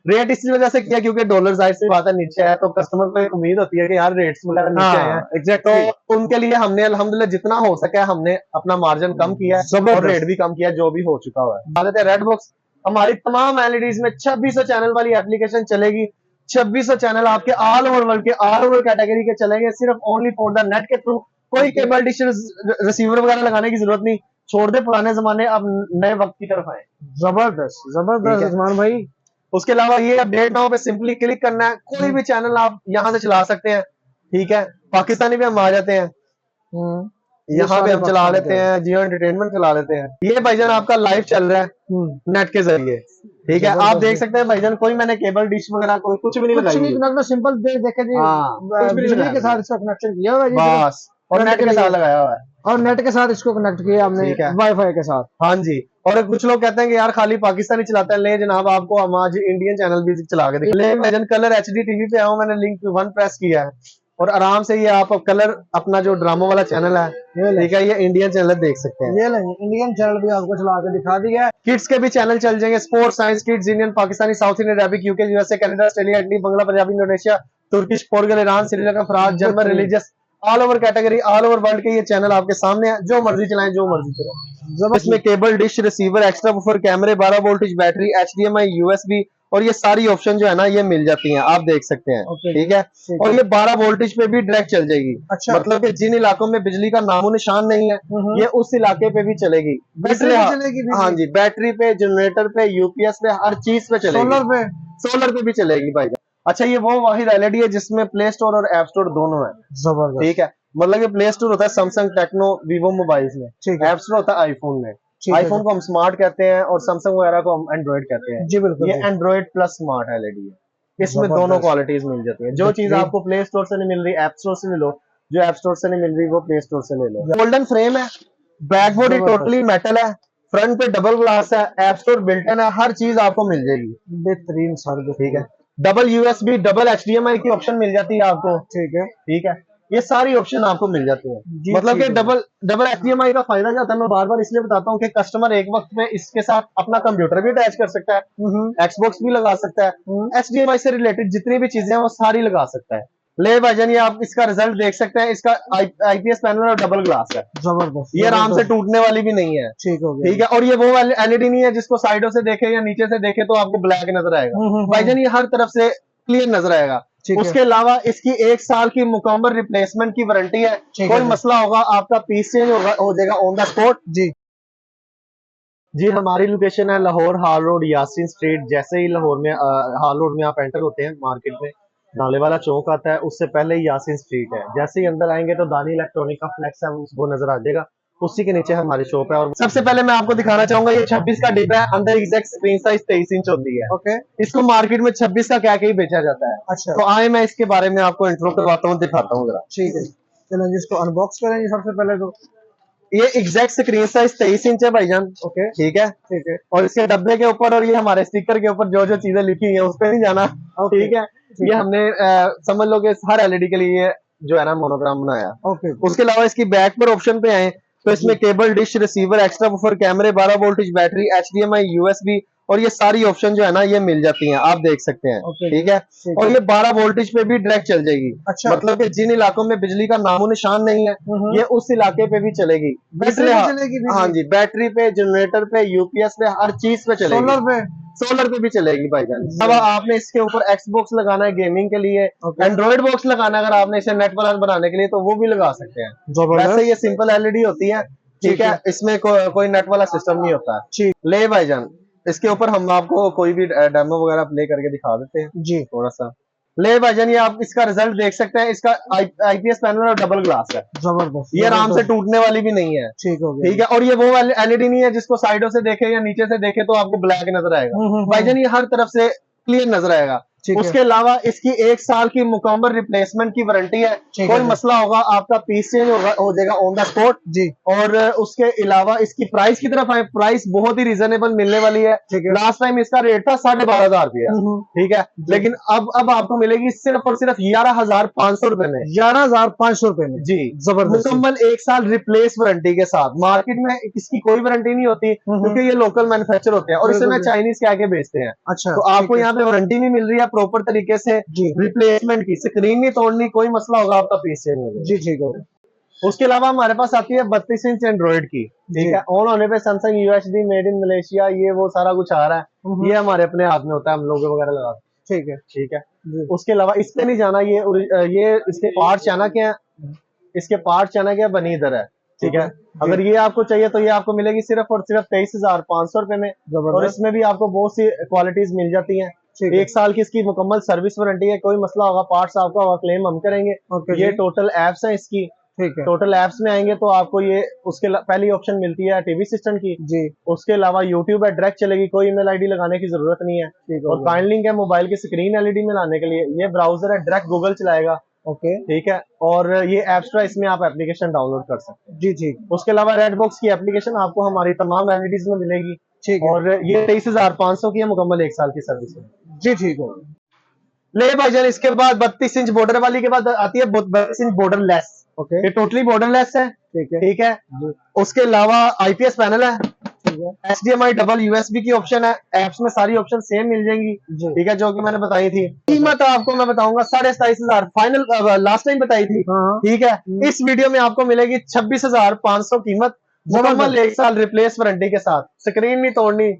Rate इसी वजह से किया क्योंकि डॉलर जाहिर सी बात है नीचे है, तो कस्टमर को एक उम्मीद होती है कि यार रेट्स वगैरह नीचे आए हैं। एग्जैक्टली। तो उनके लिए हमने अल्हम्दुलिल्लाह जितना हो सका है हमने अपना मार्जिन कम किया है और रेट भी कम किया है जो भी हो चुका हुआ है। रेड बॉक्स हमारी तमाम एलईडीज में 2600 चैनल वाली एप्लीकेशन चलेगी। 2600 चैनल आपके ऑल ओवर वर्ल्ड के ऑल ओवर कैटेगरी के चलेंगे, सिर्फ ओनली फॉर द नेट के थ्रू। कोई केबल डिश रिसीवर वगैरह लगाने की जरूरत नहीं। छोड़ दे पुराने जमाने, अब नए वक्त की तरफ आए। जबरदस्त जबरदस्त उस्मान भाई। उसके अलावा ये अपडेट नाउ पे सिंपली क्लिक करना है, कोई भी चैनल आप यहाँ से चला सकते हैं। ठीक है, पाकिस्तानी पे हम आ जाते हैं, यहाँ पे हम चला लेते हैं, जियो एंटरटेनमेंट चला लेते हैं। ये भाईजान आपका लाइव चल रहा है नेट के जरिए। ठीक है, आप देख सकते हैं भाईजान, कोई मैंने केबल डिश वगैरह कोई कुछ भी नहीं लगाई, सिंपल देखे जी। बिजली के साथ इसका कनेक्शन किया हुआ है बस, और नेट के साथ लगाया हुआ है, और नेट के साथ इसको कनेक्ट किया हमने वाईफाई के साथ। हाँ जी। और कुछ लोग कहते हैं कि यार खाली पाकिस्तानी चलाते हैं, ले जनाब आपको हम आज इंडियन चैनल भी चला के देखिए। कलर एचडी टीवी पे आऊँ, मैंने लिंक 1 प्रेस किया है और आराम से ये आप कलर अपना जो ड्रामा वाला चैनल है, ठीक है, ये इंडियन चैनल देख सकते हैं। ये इंडियन चैनल भी आपको चला के दिखा दिया है। किड्स के भी चैनल चल जाएंगे, sports, science, kids, Indian, Pakistani, South Indian, Arabic, UK, USA, Canada, Australia, Italy, Bangla, Punjabi, Indonesia, Turkish, Portugal, Iran, Sri Lanka, France, German, religious, all over category, all over world के ये चैनल आपके सामने है। जो मर्जी चलाएं, जो मर्जी चलाएं। इसमें cable dish receiver, extra buffer, कैमरे, 12 वोल्टेज बैटरी, एचडीएमआई, यूएसबी और ये सारी ऑप्शन जो है ना ये मिल जाती हैं, आप देख सकते हैं। ठीक है, और ये 12 वोल्टेज पे भी डायरेक्ट चल जाएगी। अच्छा। मतलब कि जिन इलाकों में बिजली का नामो निशान नहीं है, ये उस इलाके पे भी चलेगी। हाँ जी, बैटरी पे, जनरेटर पे, यूपीएस पे, हर चीज पे चलेगी। सोलर पे भी चलेगी भाई। अच्छा, ये वो वाहिद एलईडी है जिसमें प्ले स्टोर और ऐप स्टोर दोनों है। जबरदस्त। ठीक है, मतलब कि प्ले स्टोर होता है सैमसंग, टेक्नो, वीवो मोबाइल्स में, ऐप स्टोर होता है आईफोन में। आईफोन को हम स्मार्ट कहते हैं और सैमसंग वगैरह को हम एंड्रॉइड कहते हैं। जी बिल्कुल। ये एंड्रॉइड प्लस स्मार्ट एलईडी है, इसमें दोनों क्वालिटीज मिल जाती है। जो चीज आपको प्ले स्टोर से नहीं मिल रही, ऐप स्टोर से ले लो, जो ऐप स्टोर से नहीं मिल रही वो प्ले स्टोर से ले लो। गोल्डन फ्रेम है, बैकबोर्ड टोटली मेटल है, फ्रंट पे डबल ग्लास है, ऐप स्टोर बिल्ट इन है, हर चीज आपको मिल जाएगी बेहतरीन सर। ठीक है, डबल यूएसबी, डबल एचडीएमआई की ऑप्शन मिल जाती है आपको। ठीक है, ये सारी ऑप्शन आपको मिल जाती है। मतलब कि डबल एचडीएमआई का फायदा क्या होता है, मैं बार बार इसलिए बताता हूँ कि कस्टमर एक वक्त में इसके साथ अपना कंप्यूटर भी अटैच कर सकता है, एक्सबॉक्स भी लगा सकता है, एचडीएमआई से रिलेटेड जितनी भी चीजें हैं वो सारी लगा सकता है। ले भाईजान, ये आप इसका रिजल्ट देख सकते हैं, इसका आईपीएस पैनल और डबल ग्लास है। जबरदस्त। ये आराम से टूटने वाली भी नहीं है। ठीक है, और ये वो एलईडी नहीं है जिसको साइडों से देखे या नीचे से देखे तो आपको ब्लैक नजर आएगा। भाईजान ये हर तरफ से क्लियर नजर आएगा। उसके अलावा इसकी 1 साल की मुकम्मल रिप्लेसमेंट की वारंटी है। कोई मसला होगा आपका पीस चेंज हो जाएगा ऑन द स्पॉट। जी हमारी लोकेशन है लाहौर हाल रोड, यासीन स्ट्रीट। जैसे ही लाहौर में हाल रोड में आप एंटर होते हैं, मार्केट में नाले वाला चौक आता है, उससे पहले ही यासीन स्ट्रीट है। जैसे ही अंदर आएंगे तो दानी इलेक्ट्रॉनिक का फ्लेक्स है वो नजर आ जाएगा, उसी के नीचे हमारी शॉप है। और सबसे पहले मैं आपको दिखाना चाहूंगा, ये 26 का डिब्बा है, अंदर एग्जैक्ट स्क्रीन साइज 23 इंच होती है। ओके, इसको मार्केट में 26 का क्या बेचा जाता है। अच्छा, तो आए मैं इसके बारे में आपको इंट्रो करवाता हूँ, दिखाता हूँ जरा। ठीक है, चलो जिसको अनबॉक्स करेंगे सबसे पहले तो ये एग्जैक्ट स्क्रीन साइज 23 इंच है भाईजान। ओके, ठीक है। और इसके डब्बे के ऊपर और ये हमारे स्टिकर के ऊपर जो जो चीजें लिखी है उस पर नहीं जाना। ठीक है, ये हमने समझ लो कि हर एलईडी के लिए जो है ना मोनोग्राम बनाया। उसके अलावा इसकी बैक पर ऑप्शन पे आए तो इसमें cable dish receiver, extra buffer, कैमरे, 12 वोल्टेज बैटरी, एचडीएमआई, यूएसबी और ये सारी ऑप्शन जो है ना ये मिल जाती हैं, आप देख सकते हैं। ठीक है, और ये 12 वोल्टेज पे भी डायरेक्ट चल जाएगी। अच्छा। मतलब कि जिन इलाकों में बिजली का नामो निशान नहीं है, ये उस इलाके पे भी चलेगी। हाँ जी, बैटरी पे, जनरेटर पे, यूपीएस पे, हर चीज पे चलेगी। सोलर पे भी चलेगी भाईजान। अब आपने इसके ऊपर एक्सबॉक्स लगाना है गेमिंग के लिए, एंड्रॉइड बॉक्स लगाना है अगर आपने इसे नेट पर बनाने के लिए तो वो भी लगा सकते हैं। वैसे ये सिंपल एलईडी होती है। ठीक है, इसमें कोई नेट वाला सिस्टम नहीं होता। ले भाईजान, इसके ऊपर हम आपको कोई भी डेमो वगैरह प्ले करके दिखा देते हैं जी थोड़ा सा। ले भाईजान, ये आप इसका रिजल्ट देख सकते हैं, इसका आईपीएस पैनल और डबल ग्लास है। जबरदस्त। ये आराम से टूटने वाली भी नहीं है। ठीक है, और ये वो एलईडी नहीं है जिसको साइडों से देखे या नीचे से देखे तो आपको ब्लैक नजर आएगा। भाईजान ये हर तरफ से क्लियर नजर आएगा। उसके अलावा इसकी 1 साल की मुकम्मल रिप्लेसमेंट की वारंटी है। कोई मसला होगा आपका पीस चेंज हो जाएगा ऑन द स्पॉट जी। और उसके अलावा इसकी प्राइस की तरफ आए, प्राइस बहुत ही रीजनेबल मिलने वाली है। लास्ट टाइम इसका रेट था 12,500 रुपया, ठीक है, लेकिन अब आपको मिलेगी सिर्फ और सिर्फ 11,500 रुपए में। 11,500 रुपए में जी, जबरदस्त। मुकम्मल 1 साल रिप्लेस वारंटी के साथ। मार्केट में इसकी कोई वारंटी नहीं होती क्योंकि ये लोकल मैन्युफैक्चर होते हैं और इसे मैं चाइनीज के आगे बेचते हैं। अच्छा, तो आपको यहाँ पे वारंटी भी मिल रही है प्रॉपर तरीके से रिप्लेसमेंट की। स्क्रीन नहीं तोड़नी, कोई मसला होगा आपका पीस चेंज हो जी, ठीक है। उसके अलावा हमारे पास आती है 32 इंच एंड्रॉइड की, ठीक है। ऑन होने पे Samsung UHD made in Malaysia ये वो सारा कुछ आ रहा है, ये हमारे अपने हाथ में होता है, हम लोगो वगैरह लगाते हैं, ठीक है, ठीक है। उसके अलावा इस पे नहीं जाना, ये इसके पार्ट चाइना के हैं, इसके पार्ट चाइना के बनी इधर है, ठीक है। अगर ये आपको चाहिए तो ये आपको मिलेगी सिर्फ और सिर्फ 23,500 रुपए में, और इसमें भी आपको बहुत सी क्वालिटीज मिल जाती हैं। 1 साल की इसकी मुकम्मल सर्विस वारंटी है, कोई मसला होगा पार्ट्स आपका होगा क्लेम हम करेंगे। ये टोटल एप्स है इसकी, ठीक है। टोटल एप्स में आएंगे तो आपको ये उसके पहली ऑप्शन मिलती है टीवी सिस्टम की जी। उसके अलावा यूट्यूब है, डायरेक्ट चलेगी, कोई ईमेल आईडी लगाने की जरूरत नहीं है। और काइंड लिंक है मोबाइल की स्क्रीन एलईडी में लाने के लिए। ये ब्राउजर है, डायरेक्ट गूगल चलाएगा, ओके, ठीक है। और ये एप्स इसमें आप एप्लीकेशन डाउनलोड कर सकते हैं जी, ठीक। उसके अलावा रेड बॉक्स की एप्लीकेशन आपको हमारी तमाम वैलिडिटीज में मिलेगी, ठीक है। और ये 23,500 की है मुकम्मल 1 साल की सर्विस जी, ठीक है। ले भाईजान, इसके बाद 32 इंच बॉर्डर वाली के बाद आती है 32 इंच बॉर्डर लेस, ओके। ये टोटली बॉर्डर लेस है, ठीक है, ठीक है। उसके अलावा आईपीएस पैनल है, HDMI डबल USB की ऑप्शन है। एप्स में सारी ऑप्शन सेम मिल जाएंगी, ठीक है, जो कि मैंने बताई थी। कीमत आपको मैं बताऊंगा 27,500 फाइनल, लास्ट टाइम बताई थी, ठीक है। इस वीडियो में आपको मिलेगी 26,500 कीमत, मुकम्मल 1 साल रिप्लेस वारंटी के साथ। स्क्रीन नहीं तोड़नी,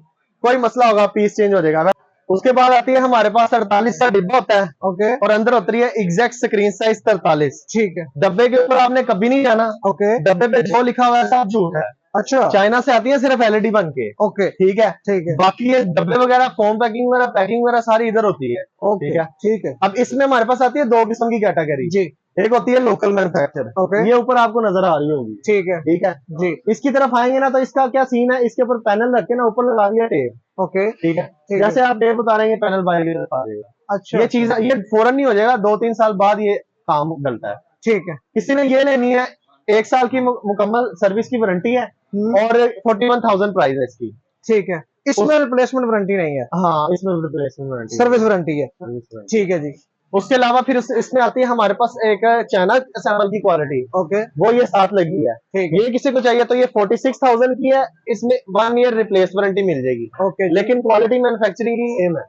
कोई मसला होगा पीस चेंज हो जाएगा। उसके बाद आती है हमारे पास 48 का डिब्बा होता है, ओके, और अंदर होती है एग्जैक्ट स्क्रीन साइज 43, ठीक है। डब्बे के ऊपर आपने कभी नहीं जाना, ओके। डब्बे पे जो लिखा हुआ है सब झूठ है। अच्छा, चाइना से आती है सिर्फ एलईडी बन के, ओके, ठीक है, ठीक है। बाकी ये डब्बे वगैरह, फोम पैकिंग वगैरह, पैकिंग वगैरह सारी इधर होती है, ठीक है, ठीक है। अब इसमें हमारे पास आती है 2 किस्म की कैटेगरी जी। एक होती है लोकल मैन्युफैक्चर, ओके, ये ऊपर आपको नजर आ रही होगी, ठीक है, ठीक है जी। इसकी तरफ आएंगे ना तो इसका क्या सीन है, इसके ऊपर पैनल रख के ना ऊपर लगा दिया टेप, ओके, ठीक है। जैसे आप टेप उतारेंगे पैनल बाहर की तरफ आ जाएगा। अच्छा, ये चीज ये फौरन नहीं हो जाएगा, 2-3 साल बाद ये काम डलता है, ठीक है। किसी ने ये लेनी है, 1 साल की मुकम्मल सर्विस की वारंटी है और 41,000 प्राइस है इसकी, ठीक है। इसमें रिप्लेसमेंट वारंटी नहीं है, हाँ, इसमें रिप्लेसमेंट वारंटी, सर्विस वारंटी है, ठीक है जी। उसके अलावा फिर इसमें आती है हमारे पास एक चाइना सैंपल की क्वालिटी, ओके, वो ये साथ लगी है, ठीक है। ये किसी को चाहिए तो ये 46,000 की है, इसमें 1 ईयर रिप्लेस वारंटी मिल जाएगी, ओके, लेकिन क्वालिटी मैन्युफैक्चरिंग की सेम है,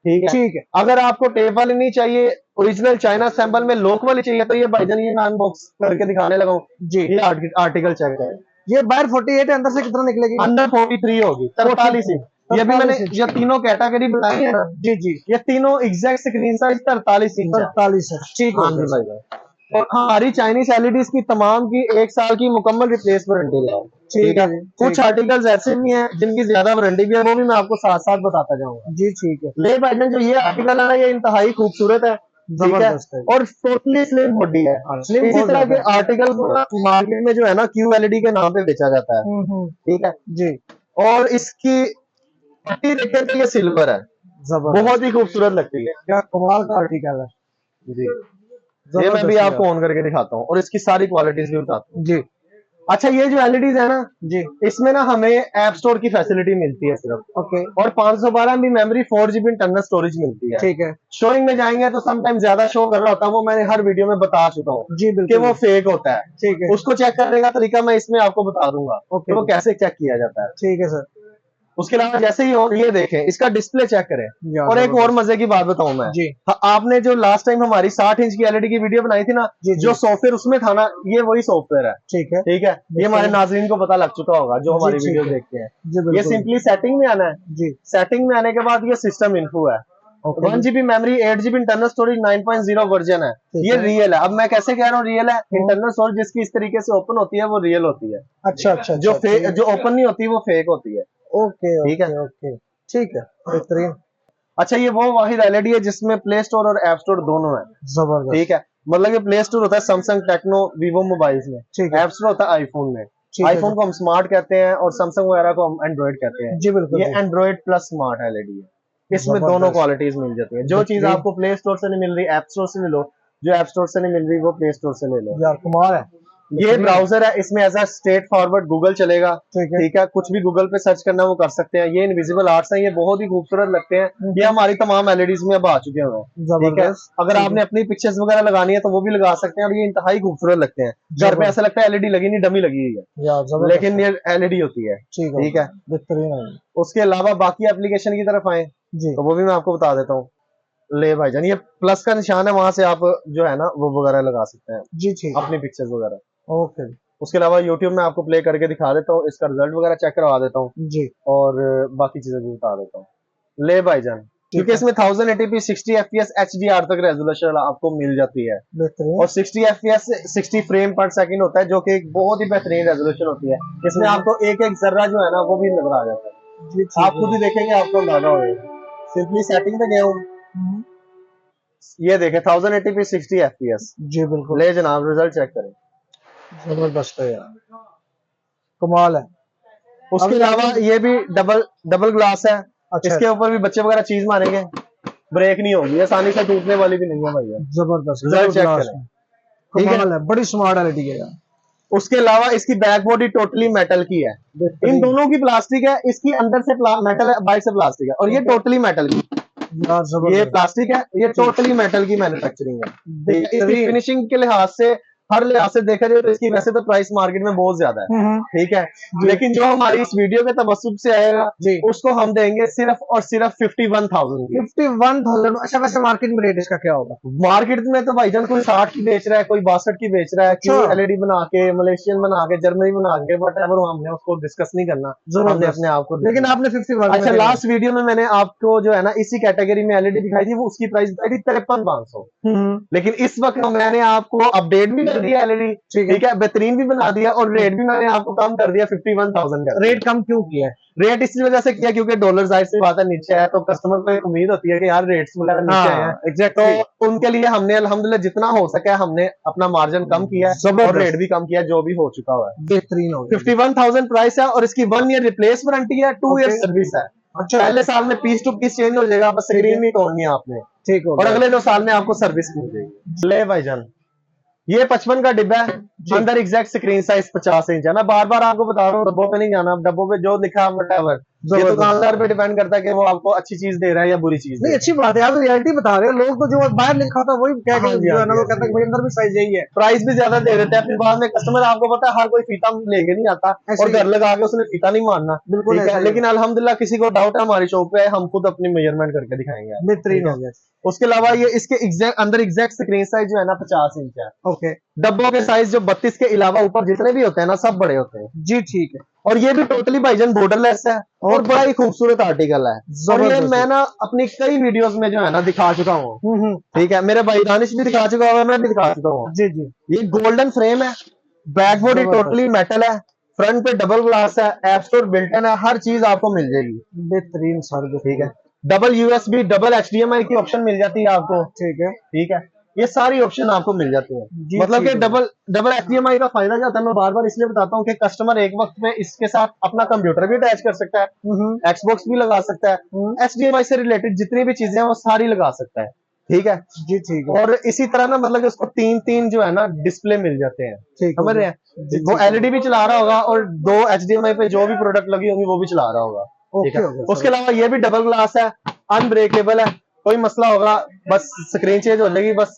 ठीक है, ठीक है। अगर आपको टेप वाली नहीं चाहिए, ओरिजिनल चाइना सैंपल में लोक वाली चाहिए तो ये भाईजान ये मैं अनबॉक्स करके दिखाने लगा हूँ जी। ये आर्टिकल चेक है, ये बाहर 48 है, अंदर से कितना निकलेगी? अंदर 43 होगी, 43 इंच। ये भी मैंने ये तीनों कैटेगरी बताई है ना जी जी। ये तीनों एग्जैक्ट स्क्रीन साइज 43 इंच है, 43 है, ठीक है। और हमारी चाइनीज एलईडीज की तमाम की 1 साल की मुकम्मल रिप्लेस वारंटी है, ठीक है। कुछ आर्टिकल्स ऐसे भी हैं जिनकी ज्यादा वारंटी भी है, वो भी मैं आपको साथ साथ बताता जाऊंगा जी, ठीक है। ले भाईजान, जो ये आर्टिकल है ये इंतहाई खूबसूरत है, जबरदस्त है, और टोटली स्लिम बॉडी है। इसी तरह के आर्टिकल मार्केट में जो है ना QLED के नाम पे बेचा जाता है, ठीक है जी। और इसकी पट्टी देखते तो ये सिल्वर है, बहुत ही खूबसूरत लगती है, क्या कमाल का आर्टिकल है जी। ये मैं भी आपको ऑन करके दिखाता हूँ और इसकी सारी क्वालिटीज भी बताता हूँ जी। अच्छा, ये जो एलईडीज है ना जी, इसमें ना हमें ऐप स्टोर की फैसिलिटी मिलती है सिर्फ, ओके, और 512 MB memory, 4GB internal storage मिलती है, ठीक है। शोइंग में जाएंगे तो समटाइम ज्यादा शो कर रहा होता है, वो मैंने हर वीडियो में बता चुका हूँ जी, बिल्कुल, कि वो फेक होता है, ठीक है। उसको चेक करने का तरीका मैं इसमें आपको बता दूंगा, ओके, वो कैसे चेक किया जाता है, ठीक है सर। उसके अलावा जैसे ही हो ये देखें, इसका डिस्प्ले चेक करें। और एक और मजे की बात बताऊं मैं जी, आपने जो लास्ट टाइम हमारी 60 इंच की एलईडी की वीडियो बनाई थी ना जी, जो सॉफ्टवेयर उसमें था ना, ये वही सॉफ्टवेयर है, ठीक है, ठीक है। ये हमारे नाजरीन को पता लग चुका होगा जो हमारी वीडियो देखते हैं। ये सिंपली सेटिंग में आना है जी, सेटिंग में आने के बाद ये सिस्टम इन्फो है, 1GB memory, 8GB internal storage, 9.0 version है, ये रियल है। अब मैं कैसे कह रहा हूँ रियल है, इंटरनल स्टोरेज जिसकी इस तरीके से ओपन होती है वो रियल होती है, अच्छा अच्छा, जो ओपन नहीं होती वो फेक होती है, ओके, ठीक है, ओके, ठीक है, बेहतरीन। अच्छा, ये वो वाहिद एलईडी है जिसमें प्ले स्टोर और ऐप स्टोर दोनों है, जबरदस्त, ठीक है। मतलब ये प्ले स्टोर होता है सैमसंग, टेक्नो, वीवो मोबाइल्स में, ठीक है। ऐप स्टोर होता है आईफोन में, आईफोन को हम स्मार्ट कहते हैं और सैमसंग वगैरह को हम एंड्रॉइड कहते हैं जी, बिल्कुल। ये एंड्रॉइड प्लस स्मार्ट एलईडी है, इसमें दोनों क्वालिटीज मिल जाती है। जो चीज आपको प्ले स्टोर से नहीं मिल रही ऐप स्टोर से ले लो, जो ऐप स्टोर से नहीं मिल रही वो प्ले स्टोर से ले लो। यार कमाल है। ये ब्राउजर है, इसमें ऐसा स्ट्रेट फॉरवर्ड गूगल चलेगा, ठीक है, कुछ भी गूगल पे सर्च करना वो कर सकते हैं। ये इनविजिबल आर्ट्स है, ये बहुत ही खूबसूरत लगते हैं। ये हमारी तमाम एलईडीज में अब आ चुके हैं, ठीक है। अगर आपने अपनी पिक्चर्स वगैरह लगानी है तो वो भी लगा सकते हैं, और ये इंतहाई खूबसूरत लगते हैं। घर पे ऐसा लगता है एलईडी लगी नहीं, डमी लगी हुई है, लेकिन ये एलईडी होती है, ठीक है। उसके अलावा बाकी एप्लीकेशन की तरफ आए तो वो भी मैं आपको बता देता हूँ। ले भाईजान, ये प्लस का निशान है, वहां से आप जो है ना वो वगैरह लगा सकते हैं जी, ठीक, अपनी पिक्चर्स वगैरह। ओके। उसके अलावा यूट्यूब में आपको प्ले करके दिखा देता हूँ, इसका रिजल्ट वगैरह चेक करवा देता हूँ जी, और बाकी चीजें भी बता देता हूँ। ले भाईजान, क्योंकि इसमें 1080p 60 fps HDR तक रेजोल्यूशन आपको मिल जाती है, और 60 fps 60 फ्रेम पर सेकंड होता है, जो कि एक बहुत ही बेहतरीन रेजोल्यूशन होती है। इसमें आपको एक एक जर्रा जो है ना वो भी नजर आ जाता है, आप खुद ही देखेंगे आपको अंदाजा होगा। सिंपली सेटिंग पे गया हूँ, ये देखें 1080p 60 fps जी, बिल्कुल। ले जनाब, रिजल्ट चेक करें, जबरदस्त है यार, कमाल है। उसके अलावा ये भी डबल ग्लास है। अच्छा, इसके ऊपर भी बच्चे वगैरह चीज मारेंगे, ब्रेक नहीं होगी, आसानी से टूटने वाली भी नहीं है भैया। जबरदस्त, रिजल्ट चेक करें, कमाल है, बड़ी स्मार्ट एलईडी है यार। उसके अलावा इसकी बैक बॉडी टोटली मेटल की है, इन दोनों की प्लास्टिक है, इसकी अंदर से मेटल है, बाहर से प्लास्टिक है, और ये टोटली मेटल की, ये प्लास्टिक है, ये टोटली मेटल की मैन्युफैक्चरिंग है। इसकी फिनिशिंग के लिहाज से, हर लिहाज से देखा जाए तो इसकी वैसे तो प्राइस मार्केट में बहुत ज्यादा है, ठीक है, लेकिन जो हमारी इस वीडियो के तवज्जुह से आएगा उसको हम देंगे सिर्फ और सिर्फ 51,000 51,000। अच्छा, वैसे मार्केट में रेट इसका क्या होगा? मार्केट में तो भाईजान कोई 60 की बेच रहा है, कोई 62 की बेच रहा है, क्यों एलईडी बना के, मलेशियन बना के, जर्मनी बना के, बट एवर हमने उसको डिस्कस नहीं करना, हमने अपने आप को। लेकिन आपने 51। अच्छा, लास्ट वीडियो में मैंने आपको जो है ना इसी कैटेगरी में एलईडी दिखाई थी, वो उसकी प्राइस बताई थी 53,500, लेकिन इस वक्त मैंने आपको अपडेट भी दिया एलईडी, ठीक है, बेहतरीन भी बना दिया, और रेट भी मैंने आपको कम कर दिया, 51,000 का। रेट कम क्यों किया है? रेट इसी वजह से किया क्योंकि डॉलर जाहिर सी बात है नीचे है, तो कस्टमर को एक उम्मीद होती है कि यार रेट्स वगैरह नीचे हैं, एग्जैक्टली, तो उनके लिए हमने अल्हम्दुलिल्लाह जितना हो सका हमने अपना मार्जिन कम किया है, और रेट भी कम किया, जो भी हो चुका हुआ है बेहतरीन हो गया। 51,000 प्राइस है, और इसकी 1 ईयर रिप्लेस वारंटी है, 2 ईयर सर्विस है। अच्छा, पहले साल में पीस टू पीस चेंज हो जाएगा, बस स्क्रीन नहीं तोड़नी है आपने, ठीक है, और अगले 2 साल में आपको सर्विस मिल जाएगी। ले भाईजान, ये 55 का डिब्बा है, अंदर एग्जैक्ट स्क्रीन साइज 50 इंच है। मैं बार बार आपको बता रहा हूँ, डब्बों पे नहीं जाना, डब्बों पे जो लिखा है व्हाटएवर, ये दुकानदार पे डिपेंड करता है कि वो आपको अच्छी चीज दे रहा है या बुरी चीज। नहीं, अच्छी बात है, आप रियलिटी बता रहे हो, लोग तो जो बाहर लिखा था वही कह के जो है ना वो कहता है कि भाई अंदर भी साइज यही है, प्राइस भी ज्यादा दे देते हैं। फिर बाद में कस्टमर, आपको पता है हर कोई फीता लेके नहीं आता, और घर लगा के उसने फीता नहीं मारना, बिल्कुल, लेकिन अल्हम्दुलिल्लाह किसी को डाउट है हमारी शॉप पे, हम खुद अपनी मेजरमेंट करके दिखाएंगे, बेहतरीन हो गया। उसके अलावा ये इसके अंदर एग्जैक्ट स्क्रीन साइज जो है ना 50 इंच है। ओके, डब्बों के साइज जो 32 के अलावा ऊपर जितने भी होते हैं ना सब बड़े होते हैं जी, ठीक है। और ये भी टोटली भाईजान बॉर्डरलेस है, और बड़ा ही खूबसूरत आर्टिकल है, और ये मैं ना अपनी कई वीडियोस में जो है ना दिखा चुका हूँ, ठीक है, मेरे भाई दानिश भी दिखा चुका हुआ, मैं भी दिखा चुका हूँ जी जी। ये गोल्डन फ्रेम है, बैक बॉडी टोटली मेटल है, फ्रंट पे डबल ग्लास है, ऐप स्टोर बिल्ट इन है, हर चीज आपको मिल जाएगी बेहतरीन सर, ठीक है। डबल यूएसबी डबल HDMI की ऑप्शन मिल जाती है आपको, ठीक है, ठीक है, ये सारी ऑप्शन आपको मिल जाती है। मतलब कि डबल HDMI का फायदा क्या होता है, मैं बार बार इसलिए बताता हूँ कि कस्टमर एक वक्त में इसके साथ अपना कंप्यूटर भी अटैच कर सकता है, एक्सबॉक्स भी लगा सकता है, HDMI से रिलेटेड जितनी भी चीजें हैं वो सारी लगा सकता है, ठीक है जी, ठीक है। और इसी तरह ना मतलब उसको 3 जो है ना डिस्प्ले मिल जाते हैं, समझ रहे हैं, वो एलईडी भी चला रहा होगा, और 2 HDMI पे जो भी प्रोडक्ट लगी होगी वो भी चला रहा होगा, ठीक है। उसके अलावा ये भी डबल ग्लास है, अनब्रेकेबल है, कोई मसला होगा बस स्क्रीन चेंज हो जाएगी, बस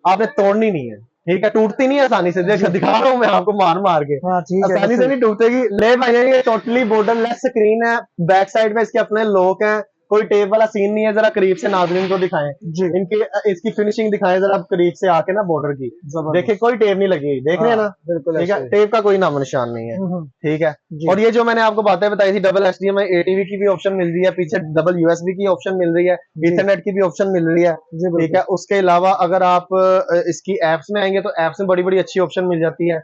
आपने तोड़नी नहीं है, ठीक है, टूटती नहीं है आसानी से, दिखा रहा हूँ मैं आपको मार मार के, आसानी से नहीं टूटेगी। ले भाई, ये टोटली बॉर्डरलेस स्क्रीन है, बैक साइड में इसके अपने लॉक हैं, कोई टेप वाला सीन नहीं है। जरा करीब से नाज़रीन को दिखाएं, इनके इसकी फिनिशिंग दिखाएं जरा करीब से आके ना बॉर्डर की, देखिए कोई टेप नहीं लगी, देख रहे हैं ना, बिल्कुल ठीक है, टेप का कोई नाम निशान नहीं है, ठीक है। और ये जो मैंने आपको बातें बताई थी, डबल HDMI ATV की भी ऑप्शन मिल रही है, पीछे डबल USB की ऑप्शन मिल रही है, इथरनेट की भी ऑप्शन मिल रही है, ठीक है। उसके अलावा अगर आप इसकी एप्स में आएंगे तो एप्स में बड़ी बड़ी अच्छी ऑप्शन मिल जाती है।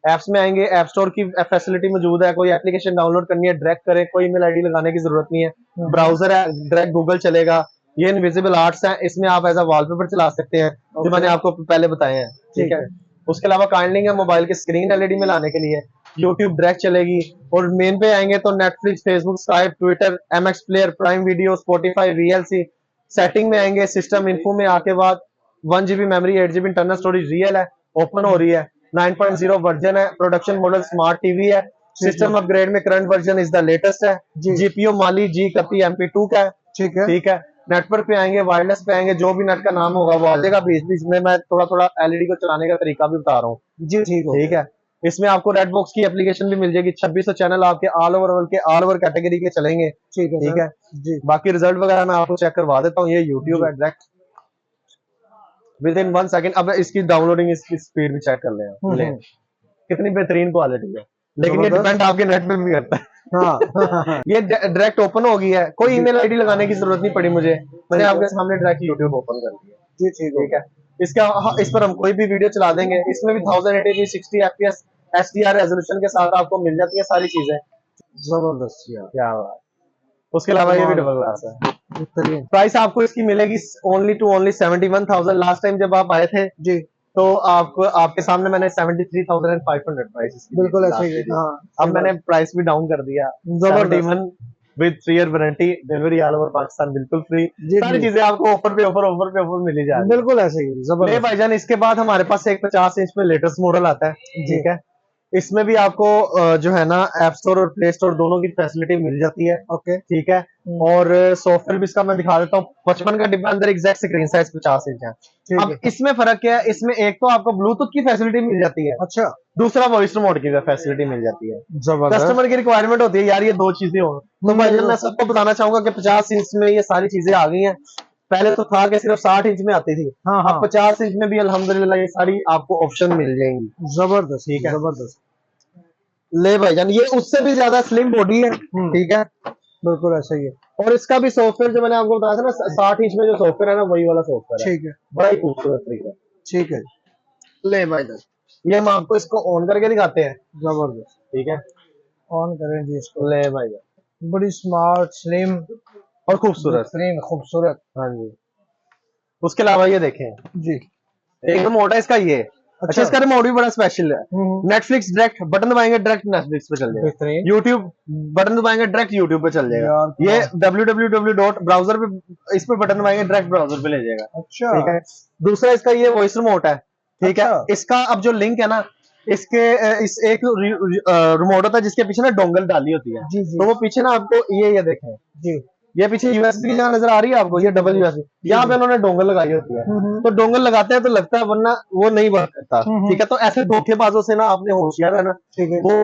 एप्स में आएंगे, ऐप स्टोर की फैसिलिटी मौजूद है, कोई एप्लीकेशन डाउनलोड करनी है डायरेक्ट करें, कोई ईमेल ID लगाने की जरूरत नहीं है, ब्राउजर है डायरेक्ट गूगल चलेगा। ये इनविजिबल आर्ट्स है, इसमें आप एज अ वॉलपेपर चला सकते हैं, जो मैंने आपको पहले बताए हैं, ठीक है। उसके अलावा काइंडलिंग है मोबाइल के स्क्रीन LED में लाने के लिए, यूट्यूब डायरेक्ट चलेगी। और मेन पे आएंगे तो Netflix, Facebook, Skype, Twitter, MX player, prime video, Spotify, VLC। Setting में आएंगे, सिस्टम इन्फो में आके बाद 1 GB memory, 8 GB internal storage real है, ओपन हो रही है, 9.0 वर्जन है, प्रोडक्शन मॉडल स्मार्ट टीवी है, सिस्टम अपग्रेड में current version is the latest है, GPU माली G31 MP2 का है। ठीक है। नेटवर्क पे आएंगे, वायरलेस पे आएंगे, जो भी नेट का नाम होगा वो आ जाएगा। बीच बीच में मैं थोड़ा थोड़ा LED को चलाने का तरीका भी बता रहा हूँ जी। ठीक है। इसमें आपको रेड बॉक्स की एप्लीकेशन भी मिल जाएगी। 2600 चैनल आपके ऑल ओवर कैटेगरी के चलेंगे। ठीक है जी। बाकी रिजल्ट वगैरह मैं आपको चेक करवा देता हूँ। ये यूट्यूब है डायरेक्ट विद इन 1 सेकंड। अब इसकी डाउनलोडिंग, इसकी स्पीड भी चेक कर लें कितनी बेहतरीन क्वालिटी है, लेकिन ये डिपेंड आपके नेट पे भी करता है। हाँ। ये डायरेक्ट ओपन हो गई है, कोई ईमेल आईडी लगाने की जरूरत नहीं पड़ी मुझे, मैंने आपके सामने डायरेक्ट यूट्यूब ओपन कर दिया जी। ठीक है। इसका इस पर हम कोई भी वीडियो चला देंगे। इसमें भी 1080p 60 FPS HDR रेजोल्यूशन के साथ आपको मिल जाती है सारी चीजें। जबरदस्त क्या बात। उसके अलावा ये भी डबल ग्लास है। प्राइस आपको इसकी मिलेगी ओनली 71,000। लास्ट टाइम जब आप आए थे जी तो आपको आपके सामने मैंने 73,500 प्राइस बिल्कुल ऐसे ही। अब मैंने प्राइस भी डाउन कर दिया। 71 with 3 year warranty, delivery all over Pakistan बिल्कुल फ्री। सारी चीजें आपको ऑफर पे ऑफर मिली जा रही है। बिल्कुल ऐसे ही जबरदस्त भाईजान। इसके बाद हमारे पास एक 50 इंच में लेटेस्ट मॉडल आता है। ठीक है। इसमें भी आपको जो है ना ऐप स्टोर और प्ले स्टोर दोनों की फैसिलिटी मिल जाती है। ओके ठीक है। और सॉफ्टवेयर भी इसका मैं दिखा देता हूँ। 55 का डिब्बा, अंदर एग्जैक्ट स्क्रीन साइज 50 इंच है। अब इसमें फर्क क्या है, इसमें एक तो आपको ब्लूटूथ की फैसिलिटी मिल जाती है, अच्छा, दूसरा वॉइस रिमोट की फैसिलिटी मिल जाती है। कस्टमर की रिक्वायरमेंट होती है यार ये दो चीजें हो, तो मैं सबको बताना चाहूंगा कि 50 इंच में ये सारी चीजें आ गई हैं। पहले तो था कि सिर्फ 60 इंच में आती थी। अब 50 इंच में भी अल्हम्दुलिल्लाह ये सारी आपको ऑप्शन मिल जाएंगी। जबरदस्त। ठीक है, जबरदस्त। ले भाईजान, ये उससे भी ज्यादा स्लिम बॉडी है। ठीक है, बिल्कुल ऐसा ही है। और इसका भी सॉफ्टवेयर जो मैंने आपको बताया था ना 60 इंच में जो सॉफ्टवेयर है ना वही वाला सॉफ्टवेयर है। ठीक है, बड़ा ही खूबसूरत तरीका। ठीक है, ले भाईजान, ये हम आपको इसको ऑन करके दिखाते हैं। जबरदस्त। ठीक है, ऑन करें जी इसको। ले भाईजान, बड़ी स्मार्ट, स्लिम और खूबसूरत। हाँ जी। उसके अलावा ये देखें जी, एक रिमोट है इसका ये। अच्छा, इसका रिमोट भी बड़ा स्पेशल है। नेटफ्लिक्स डायरेक्ट बटन दबाएंगे डायरेक्ट नेटफ्लिक्स पे चल जाएगा। यूट्यूब बटन दबाएंगे डायरेक्ट यूट्यूब पे चल जाएगा। ये www. ब्राउजर पे इस पे बटन दबाएंगे डायरेक्ट ब्राउजर पे ले जाएगा। अच्छा, ठीक है। दूसरा इसका ये वॉइस रिमोट है। ठीक है, इसका अब जो लिंक है ना, इसके इस एक रिमोट होता है जिसके पीछे ना डोंगल डाली होती है। तो वो पीछे ना आपको ये देखें जी, ये पीछे यूएसबी की जगह नजर आ रही है आपको, ये डबल यूएसबी, यहाँ पे उन्होंने डोंगल लगाई होती है। तो डोंगल लगाते हैं तो लगता है, वरना वो नहीं वर्क करता। ठीक है, तो ऐसे धोखेबाजों से ना आपने होशियार है ना, वो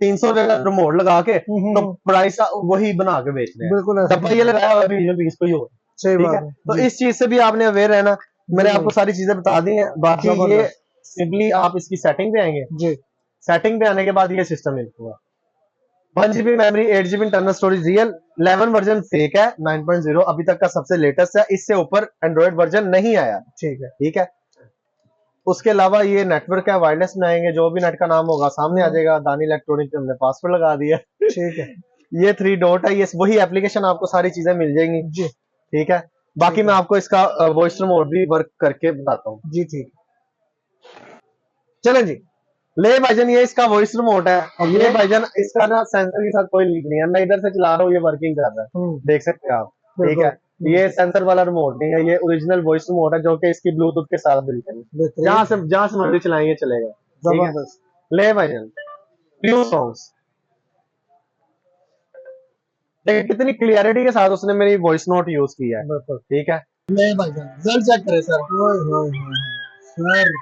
300 रुपए का रिमोट लगा के तो प्राइस वही बना के बेच रहे हैं। बिल्कुल, डब्बा ये लगाया हुआ है 20 को ही हो। ठीक है, तो इस चीज से भी आपने अवेयर रहना। मैंने आपको सारी चीजें बता दी है। बाकी ये सिंपली आप इसकी सेटिंग पे आएंगे जी। सेटिंग पे आने के बाद ये सिस्टम होगा 1 GB memory, 8 GB internal storage real, 11 version fake है, 9.0 अभी तक का सबसे लेटेस्ट है। इससे ऊपर एंड्रॉइड वर्जन नहीं आया। ठीक है, ठीक है। उसके अलावा ये नेटवर्क है, वायरलेस में आएंगे, जो भी नेट का नाम होगा सामने आ जाएगा। दानी इलेक्ट्रॉनिक पे हमने पासवर्ड लगा दिया। ठीक है, ये 3 डॉट है, ये वही एप्लीकेशन, आपको सारी चीजें मिल जाएंगी जी। ठीक है, बाकी मैं आपको इसका वॉइस रिमोट भी वर्क करके बताता हूँ जी। ठीक, चलें जी। ले भाईजान, ये इसका वॉइस रिमोट है। अब ये भाईजान इसका ना सेंसर के साथ कोई लिंक नहीं है, मैं इधर से चला रहा हूँ, ये वर्किंग कर रहा है, देख सकते हैं आप। ठीक है, ये सेंसर वाला रिमोट नहीं है, ये ओरिजिनल वॉइस रिमोट है जो कि इसकी ब्लूटूथ के साथ बिल्कुल जहां से मर्जी चलाएंगे चलेगा। जबरदस्त। ले भाईजान, फ्यू सॉन्ग्स देखिए कितनी क्लियरिटी के साथ उसने मेरी वॉइस नोट यूज किया है। बिल्कुल ठीक है। ले भाईजान, रिजल्ट चेक करें सर। सर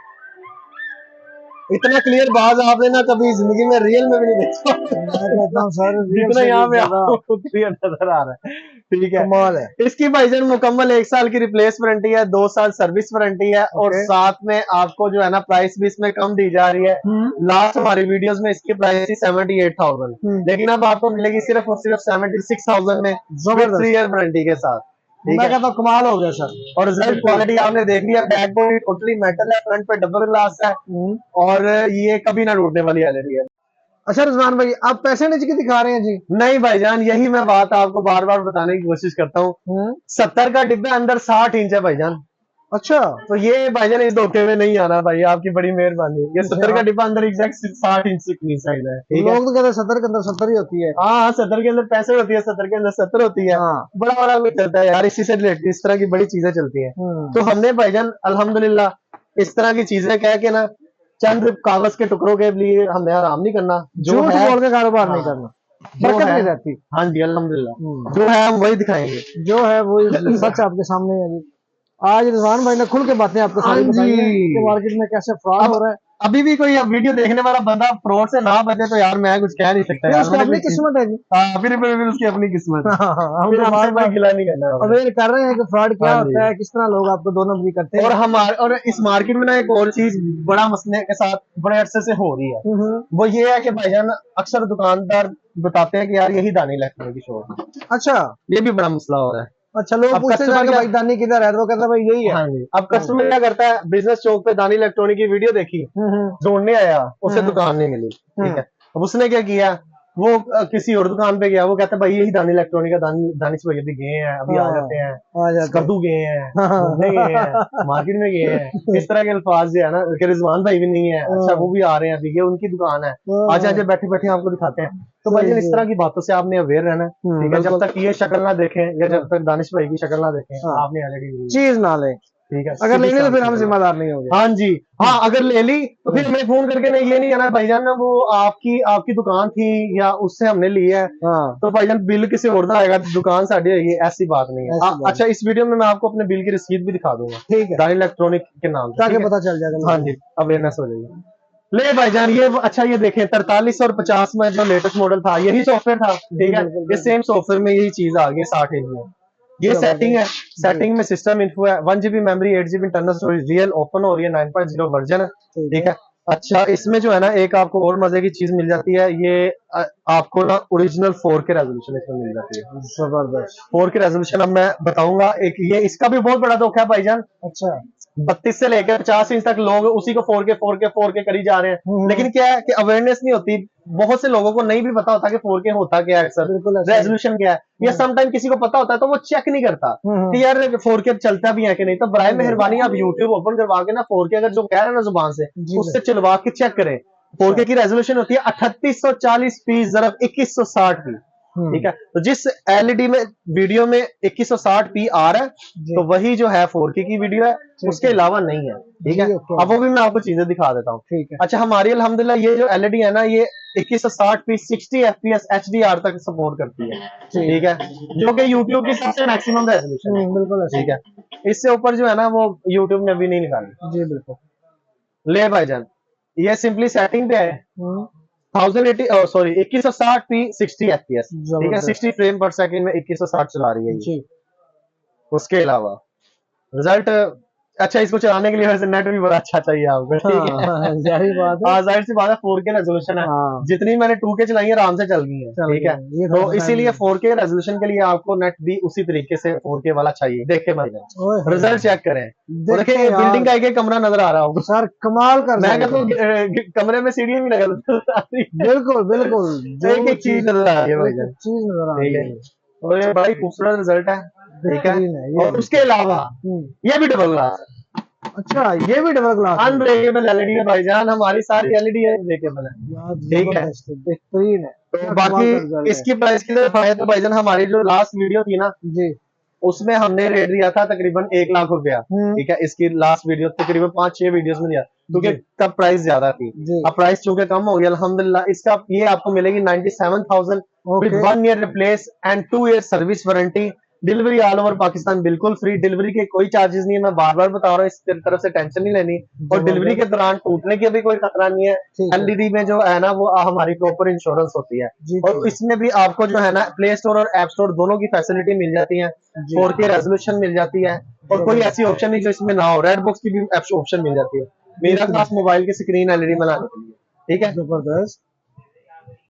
इतना क्लियर बाज आपने ना कभी जिंदगी में रियल में भी नहीं देखा। सर जितना यहाँ पे आपको क्लियर नजर आ रहा है। ठीक है, कमाल है। इसकी भाईजान मुकम्मल 1 साल की रिप्लेस वारंटी है, 2 साल सर्विस वारंटी है। और साथ में आपको जो है ना प्राइस भी इसमें कम दी जा रही है। लास्ट हमारी वीडियोस में इसकी प्राइस थी 78,000, लेकिन अब आपको मिलेगी सिर्फ और सिर्फ 76,000 में, 3 ईयर वारंटी के साथ। मैं कहता हूँ कमाल हो गया सर। और रिजल्ट क्वालिटी आपने देख लिया, बैकबोन टोटली मेटल है, फ्रंट पे डबल ग्लास है और ये कभी ना टूटने वाली एलईडी है। अच्छा रिजवान भाई, आप परसेंटेज की दिखा रहे हैं जी? नहीं भाईजान, यही मैं बात आपको बार बार बताने की कोशिश करता हूँ। 70 का डिब्बा, अंदर 60 इंच है भाईजान। अच्छा, तो ये भाईजान इस धोखे में नहीं आना भाई, आपकी बड़ी मेहरबानी। ये 70 का डिब्बा अंदर एग्जैक्ट 60 इंच की स्क्रीन साइज है, ठीक है। लोग तो कहते हैं 70 के अंदर 70 ही होती है। हाँ 70 के अंदर 65 होती है, 70 के अंदर 70 होती है। हाँ। बड़ा बड़ा भी चलता है यार, इसी से रिलेटेड इस तरह की बड़ी चीजें चलती हैं। तो हमने भाईजान अल्हम्दुलिल्लाह इस तरह की चीजें कह के ना, चंद कागज के टुकड़ों के लिए हमें आराम नहीं करना, जो झूठ है बोल के कारोबार हाँ, नहीं करना, जो बरकत है नहीं रहती। हाँ जी अल्हम्दुलिल्लाह, जो है हम वही दिखाएंगे। जो है वो सच आपके सामने है। आज रिजवान भाई ने खुल के बातें आपको हाँ सारी बताई जी। हैं कि मार्केट में कैसे फ्रॉड हो रहा है। अभी भी कोई अब वीडियो देखने वाला बंदा फ्रॉड से ना बचे तो यार मैं कुछ कह नहीं सकता ये यार, उसकी मैंने अपनी कोई चीज- किस्मत है जी। हाँ फिर उसकी अपनी किस्मत है। हम फिर तो हमसे बार कोई बार गिला नहीं करना है। अवेयर कर रहे हैं कि फ्रॉड क्या हाँ होता जी। है, किस तरह लोग आपको 2 नंबरी करते हैं। और हमारे और इस मार्केट में ना एक और चीज बड़ा मसले के साथ बड़े अरसे से हो रही है, वो ये है कि भाईजान अक्सर दुकानदार बताते हैं कि यार यही दानी इलेक्ट्रॉनिक की शॉप है। अच्छा ये भी बड़ा मसला हो रहा है। अच्छा, लोग अब पूछते कस्टमर हैं कि क्या- भाई दानी किधर है, तो वो कहता है भाई यही है। हाँ जी। अब कस्टमर क्या करता है, बिजनेस चौक पे दानी इलेक्ट्रॉनिक की वीडियो देखी, ढूंढने आया, उसे दुकान नहीं मिली, ठीक है। अब उसने क्या किया, वो किसी और दुकान पे गया, वो कहता है भाई यही दानी इलेक्ट्रॉनिक का दानिश भाई अभी गए हैं, अभी आ जाते हैं, आ जाते हैं। कद्दू गए हैं, घूमने गए हैं, मार्केट में गए हैं, इस तरह के अल्फाज जो है ना कि रिजवान भाई भी नहीं है, अच्छा वो भी आ रहे हैं अभी, ये उनकी दुकान है, आज आज बैठे बैठे आपको दिखाते हैं। तो भाई इस तरह की बातों से आपने अवेयर रहना, ठीक है। जब तक ये शक्ल ना देखें या जब तक दानिश भाई की शक्ल ना देखें, आपने ऑलरेडी चीज ना ले, ठीक है। अगर लेनी तो फिर हम जिम्मेदार नहीं होंगे। हाँ जी, हाँ अगर ले ली तो फिर हमें फोन करके नहीं, ये नहीं कहना भाईजान ना वो आपकी दुकान थी या उससे हमने लिया है, तो भाईजान बिल किसी और का आएगा, दुकान साड़ी होगी, ऐसी बात नहीं है। अच्छा इस वीडियो में मैं आपको अपने बिल की रसीद भी दिखा दूंगा, ठीक है, दानी इलेक्ट्रॉनिक के नाम से, ताकि पता चल जाएगा। हाँ जी, अवेयरनेस हो जाएगी। ले भाईजान ये अच्छा ये देखें 43 और 50 में जो लेटेस्ट मॉडल था यही सॉफ्टवेयर था, ठीक है। ये सेम सॉफ्टवेयर में यही चीज आ गई 60 इंच में। ये सेटिंग है, सेटिंग में सिस्टम इन्फो है, 1 GB memory, 8 GB internal storage, real open हो रही है, 9.0 वर्जन है, ठीक है। अच्छा इसमें जो है ना एक आपको और मजे की चीज मिल जाती है, ये आपको ना ओरिजिनल 4K रेजोल्यूशन इसमें मिल जाती है, जबरदस्त 4K रेजोल्यूशन। अब मैं बताऊंगा एक, ये इसका भी बहुत बड़ा धोखा है भाईजान। अच्छा 32 से लेकर 50 इंच तक लोग उसी को 4K करी जा रहे हैं, लेकिन क्या है कि अवेयरनेस नहीं होती, बहुत से लोगों को नहीं भी पता होता कि 4K होता क्या है, अक्सर रेजोल्यूशन क्या है, या समटाइम किसी को पता होता है तो वो चेक नहीं करता कि यार 4K चलता भी है कि नहीं। तो बराए मेहरबानी आप यूट्यूब ओपन करवा के ना 4K अगर जो कह रहे हैं ना जुबान से उससे चलवा के चेक करें। 4K की रेजोल्यूशन होती है 3840p ज़रब 2160p, ठीक है। तो जिस एलईडी में वीडियो में 2160p आ रहा है तो वही जो है 4K की वीडियो है, उसके अलावा नहीं है, ठीक है। अब वो भी मैं आपको चीजें दिखा देता हूँ, ठीक है। अच्छा हमारी अल्हम्दुलिल्लाह ये जो एलईडी है ना ये 2160p 60 FPS HDR तक सपोर्ट करती है, ठीक है, जो कि यूट्यूब की सबसे मैक्सिमम रेजोल्यूशन है, बिल्कुल ठीक है। इससे ऊपर जो है ना वो यूट्यूब ने अभी नहीं निकाली। जी बिल्कुल। ले भाईजान ये सिंपली सेटिंग पे है 2160p 60 FPS, ठीक है, 60 फ्रेम पर सेकंड में 2160 चला रही है ये। उसके अलावा रिजल्ट अच्छा, इसको चलाने के लिए वैसे नेट भी बड़ा अच्छा चाहिए आपको, ठीक है। जाहिर बात है, जाहिर सी बात है 4K रेजोल्यूशन है, जितनी मैंने 2K चलाई है आराम से चल गई है, ठीक है। तो इसीलिए 4K रेजोल्यूशन के लिए आपको नेट भी उसी तरीके से 4K वाला चाहिए। देख के भाई रिजल्ट चेक करें, देखिए बिल्डिंग का एक कमरा नजर आ रहा होगा सर, कमाल कर, मैं कहता हूँ कमरे में सीढ़ी भी नजर बिल्कुल बिल्कुल एक एक चीज नजर आ रही है भाई, चीज नजर आ रही है, और ये बड़ा ही खूबसूरत रिजल्ट है, ठीक है। और उसके अलावा ये भी डबल ग्लास, अच्छा ये भी डबल ग्लास अनब्रेकेबल एलईडी है भाईजान, हमारी सारी एलईडी है अनब्रेकेबल है, ठीक है, बेहतरीन है। तो बाकी इसकी प्राइस की तरफ आए तो भाईजान हमारी जो लास्ट वीडियो थी ना जी उसमें हमने रेट दिया था तकरीबन 1 लाख रुपया, ठीक है। इसकी लास्ट वीडियो तकरीबन 5-6 वीडियोस में दिया क्योंकि तब प्राइस ज्यादा थी, अब प्राइस चूंकि कम हो गया अल्हम्दुलिल्लाह। इसका ये आपको मिलेगी 97,000 with 1 year replace and 2 year service warranty, delivery all over Pakistan बिल्कुल फ्री, डिलीवरी के कोई चार्जेस नहीं है, मैं बार बार बता रहा हूँ, इस तरफ से टेंशन नहीं लेनी, और डिलीवरी के दौरान टूटने की भी कोई खतरा नहीं है। एलईडी में जो है ना वो हमारी प्रॉपर इंश्योरेंस होती है, और इसमें भी आपको जो है ना प्ले स्टोर और ऐप स्टोर दोनों की फैसिलिटी मिल जाती है, 4K रेजोल्यूशन मिल जाती है, और कोई ऐसी ऑप्शन नहीं जो इसमें ना हो, रेड बॉक्स की भी ऑप्शन मिल जाती है मेरा खास मोबाइल की स्क्रीन एलईडी बनाने के लिए, ठीक है। जबरदस्त।